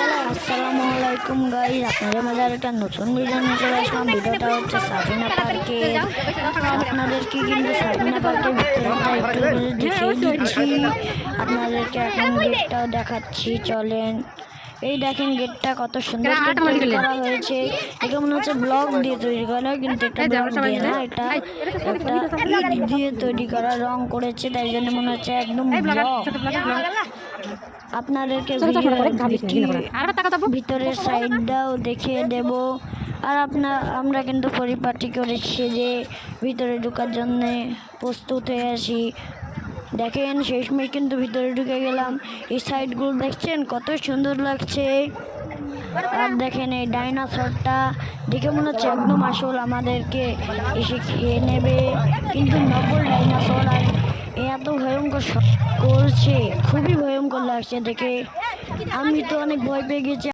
Hello আসসালামু আলাইকুম guys, আপনাদের মাঝে একটা নতুন ভিডিও নিয়ে চলে আসলাম। ভিডিওটা হচ্ছে সাফিনা পার্কের। আপনাদেরকে কিন্তু সাফিনা পার্কের ভিতরটা একটু দেখিয়ে দিচ্ছি। আপনাদেরকে এখন গেটটাও দেখাচ্ছি, চলেন। এই দেখেন গেটটা কত সুন্দর তৈরি করা হয়েছে। এটা মনে হচ্ছে ব্লক দিয়ে তৈরি করা, কিন্তু এটা ব্লক দিয়ে না, এটা একটা ইট দিয়ে তৈরি করা, রং করেছে, তাই জন্য মনে হচ্ছে একদম ব্লক। আপনাদেরকে ভিতরের সাইডটাও দেখিয়ে দেব। আর আমরা কিন্তু পরিপাটি করে সেজে ভিতরে ঢোকার জন্য প্রস্তুত হয়ে আসি। দেখেন শেষমেশ কিন্তু ভিতরে ঢুকে গেলাম। এই সাইডগুলো দেখছেন কত সুন্দর লাগছে। আর দেখেন এই ডাইনোসরটা দেখে মনে হচ্ছে একদম আসল, আমাদেরকে এসে খেয়ে নেবে, কিন্তু নকল ডাইনোসর। আর এত ভয়ঙ্কর করছে, খুবই ভয়ঙ্কর লাগছে দেখে। আমি তো অনেক ভয় পেয়ে গেছি।